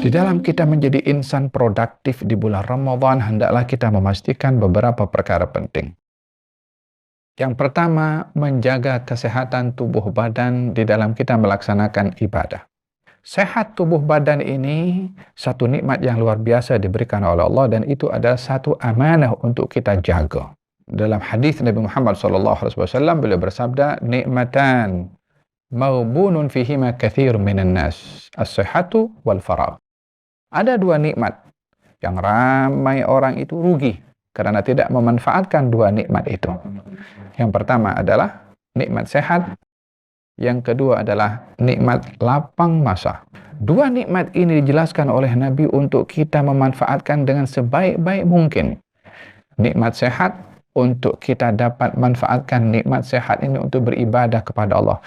Di dalam kita menjadi insan produktif di bulan Ramadan, hendaklah kita memastikan beberapa perkara penting. Yang pertama, menjaga kesehatan tubuh badan di dalam kita melaksanakan ibadah. Sehat tubuh badan ini satu nikmat yang luar biasa diberikan oleh Allah, dan itu adalah satu amanah untuk kita jaga. Dalam hadis Nabi Muhammad SAW, beliau bersabda, nikmatan maubunun fihima kathir minan nas, as-sihhatu wal faragh. Ada dua nikmat yang ramai orang itu rugi karena tidak memanfaatkan dua nikmat itu. Yang pertama adalah nikmat sehat, yang kedua adalah nikmat lapang masa. Dua nikmat ini dijelaskan oleh Nabi untuk kita memanfaatkan dengan sebaik-baik mungkin. Nikmat sehat, untuk kita dapat manfaatkan nikmat sehat ini untuk beribadah kepada Allah.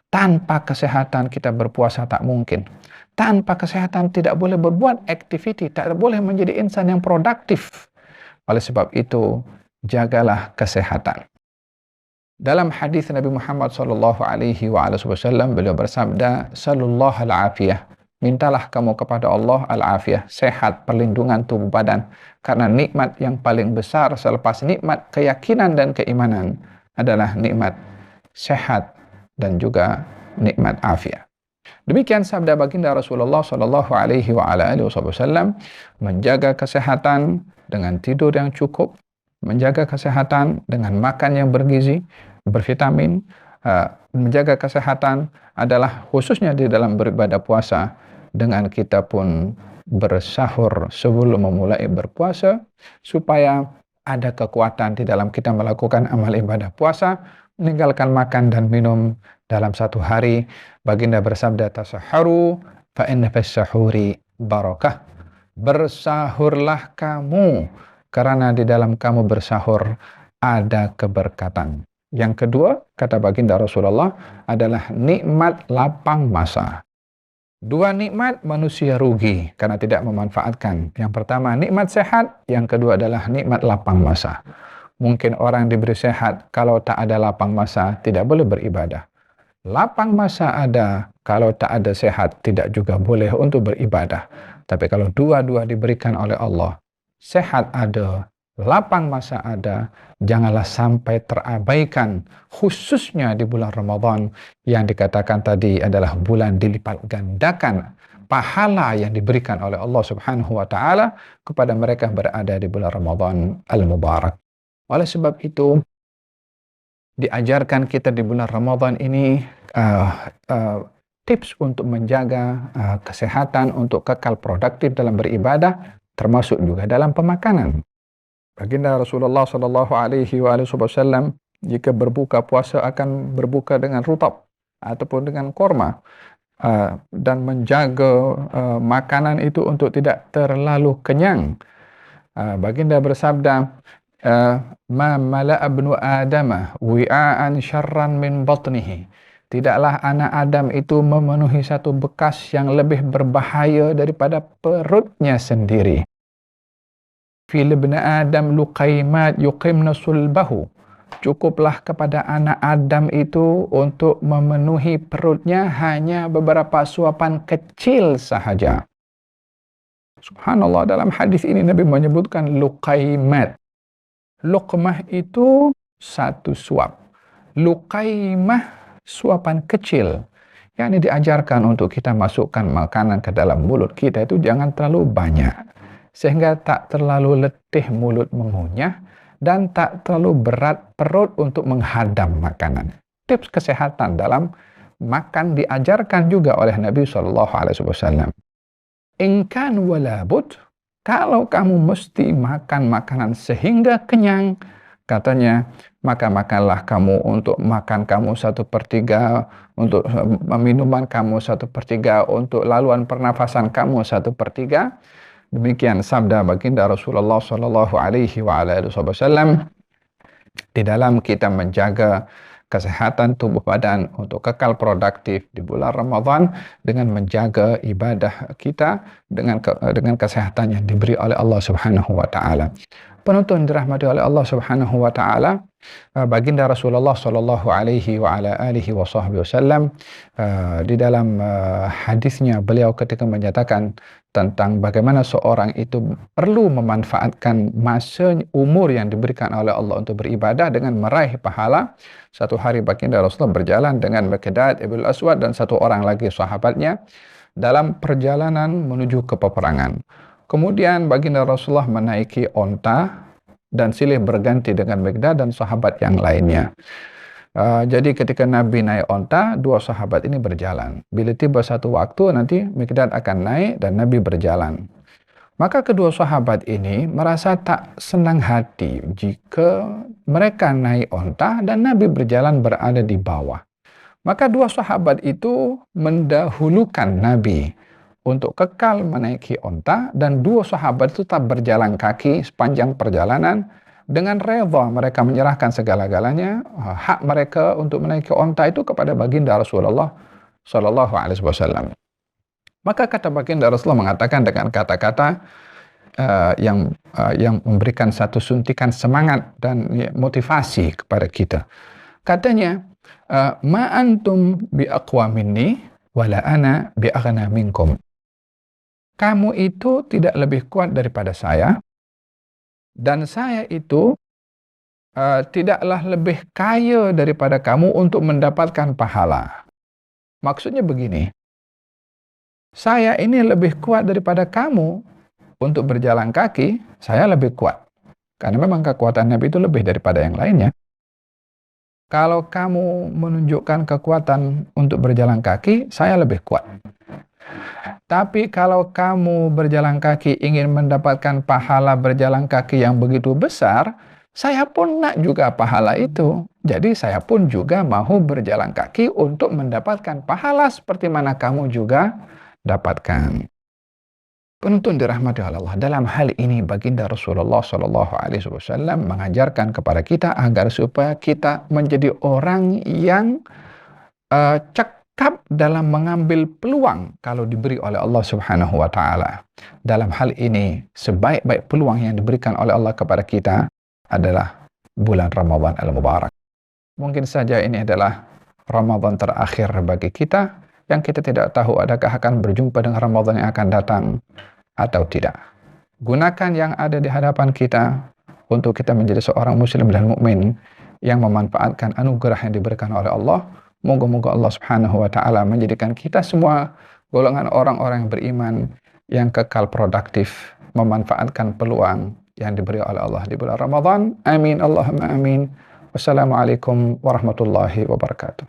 Tanpa kesehatan kita berpuasa tak mungkin. Tanpa kesehatan tidak boleh berbuat aktiviti, tak boleh menjadi insan yang produktif. Oleh sebab itu, jagalah kesehatan. Dalam hadis Nabi Muhammad SAW, beliau bersabda, "Sallallahu al-afiyah." Mintalah kamu kepada Allah al-afiyah, sehat, perlindungan tubuh badan. Karena nikmat yang paling besar selepas nikmat keyakinan dan keimanan adalah nikmat sehat dan juga nikmat afiat. Demikian sabda baginda Rasulullah SAW, menjaga kesehatan dengan tidur yang cukup, menjaga kesehatan dengan makan yang bergizi, bervitamin, menjaga kesehatan adalah khususnya di dalam beribadah puasa, dengan kita pun bersahur sebelum memulai berpuasa, supaya ada kekuatan di dalam kita melakukan amal ibadah puasa, meninggalkan makan dan minum dalam satu hari. Baginda bersabda, "Tasahharu fa inna fis sahuri barakah." Bersahurlah kamu, karena di dalam kamu bersahur ada keberkatan. Yang kedua, kata baginda Rasulullah, adalah nikmat lapang masa. Dua nikmat manusia rugi karena tidak memanfaatkan. Yang pertama nikmat sehat, yang kedua adalah nikmat lapang masa. Mungkin orang diberi sehat, kalau tak ada lapang masa tidak boleh beribadah. Lapang masa ada, kalau tak ada sehat tidak juga boleh untuk beribadah. Tapi kalau dua-dua diberikan oleh Allah, sehat ada, lapang masa ada, janganlah sampai terabaikan, khususnya di bulan Ramadan yang dikatakan tadi adalah bulan dilipat gandakan pahala yang diberikan oleh Allah Subhanahu wa taala kepada mereka berada di bulan Ramadan al-Mubarak. Oleh sebab itu, diajarkan kita di bulan Ramadan ini tips untuk menjaga kesehatan, untuk kekal produktif dalam beribadah, termasuk juga dalam pemakanan. Baginda Rasulullah SAW jika berbuka puasa akan berbuka dengan rutab ataupun dengan korma, dan menjaga makanan itu untuk tidak terlalu kenyang. Baginda bersabda, "Ma mala'a ibnu Adama wi'aan syarran min batnihi." Tidaklah anak Adam itu memenuhi satu bekas yang lebih berbahaya daripada perutnya sendiri. Fil ibn Adam luqaimat yuqimna sulbahu. Cukuplah kepada anak Adam itu untuk memenuhi perutnya hanya beberapa suapan kecil sahaja. Subhanallah, dalam hadis ini Nabi menyebutkan luqaimat. Luqmah itu satu suap. Luqaimah suapan kecil. Yang ini diajarkan untuk kita masukkan makanan ke dalam mulut kita itu jangan terlalu banyak, sehingga tak terlalu letih mulut mengunyah dan tak terlalu berat perut untuk menghadam makanan. Tips kesehatan dalam makan diajarkan juga oleh Nabi SAW. In kan walabud, kalau kamu mesti makan makanan sehingga kenyang, katanya, maka makanlah kamu untuk makan kamu 1/3, untuk minuman kamu 1/3, untuk laluan pernafasan kamu 1/3. Demikian sabda baginda Rasulullah SAW di dalam kita menjaga kesehatan tubuh badan untuk kekal produktif di bulan Ramadan dengan menjaga ibadah kita dengan kesehatan yang diberi oleh Allah Subhanahu wa taala. Penonton dirahmati oleh Allah Subhanahu wa taala, Baginda Rasulullah sallallahu alaihi wa ala alihi wasallam di dalam hadisnya beliau ketika menyatakan tentang bagaimana seorang itu perlu memanfaatkan masa umur yang diberikan oleh Allah untuk beribadah dengan meraih pahala. Satu hari baginda Rasulullah berjalan dengan Miqdad ibn Aswad dan satu orang lagi sahabatnya dalam perjalanan menuju ke peperangan. Kemudian baginda Rasulullah menaiki onta dan silih berganti dengan Miqdad dan sahabat yang lainnya. Jadi ketika Nabi naik onta, dua sahabat ini berjalan. Bila tiba satu waktu, nanti Miqdad akan naik dan Nabi berjalan. Maka kedua sahabat ini merasa tak senang hati jika mereka naik onta dan Nabi berjalan berada di bawah. Maka dua sahabat itu mendahulukan Nabi untuk kekal menaiki onta, dan dua sahabat itu tetap berjalan kaki sepanjang perjalanan dengan rela mereka menyerahkan segala-galanya, hak mereka untuk menaiki onta itu kepada baginda Rasulullah sallallahu alaihi wasallam. Maka kata baginda Rasulullah mengatakan dengan kata-kata yang memberikan satu suntikan semangat dan motivasi kepada kita. Katanya, ma antum bi aqwa minni wala ana bi aghna minkum. Kamu itu tidak lebih kuat daripada saya, dan saya itu tidaklah lebih kaya daripada kamu untuk mendapatkan pahala. Maksudnya begini, saya ini lebih kuat daripada kamu untuk berjalan kaki, saya lebih kuat. Karena memang kekuatan Nabi itu lebih daripada yang lainnya. Kalau kamu menunjukkan kekuatan untuk berjalan kaki, saya lebih kuat. Tapi kalau kamu berjalan kaki ingin mendapatkan pahala berjalan kaki yang begitu besar, saya pun nak juga pahala itu. Jadi saya pun juga mau berjalan kaki untuk mendapatkan pahala seperti mana kamu juga dapatkan. Penonton dirahmati Allah, dalam hal ini baginda Rasulullah SAW mengajarkan kepada kita agar supaya kita menjadi orang yang cekap dalam mengambil peluang kalau diberi oleh Allah Subhanahu wa taala. Dalam hal ini, sebaik-baik peluang yang diberikan oleh Allah kepada kita adalah bulan Ramadan al-Mubarak. Mungkin saja ini adalah Ramadan terakhir bagi kita, yang kita tidak tahu adakah akan berjumpa dengan Ramadan yang akan datang atau tidak. Gunakan yang ada di hadapan kita untuk kita menjadi seorang muslim dan mukmin yang memanfaatkan anugerah yang diberikan oleh Allah. Moga-moga Allah Subhanahu wa taala menjadikan kita semua golongan orang-orang yang beriman yang kekal produktif, memanfaatkan peluang yang diberi oleh Allah di bulan Ramadan. Amin Allahumma amin. Wassalamualaikum warahmatullahi wabarakatuh.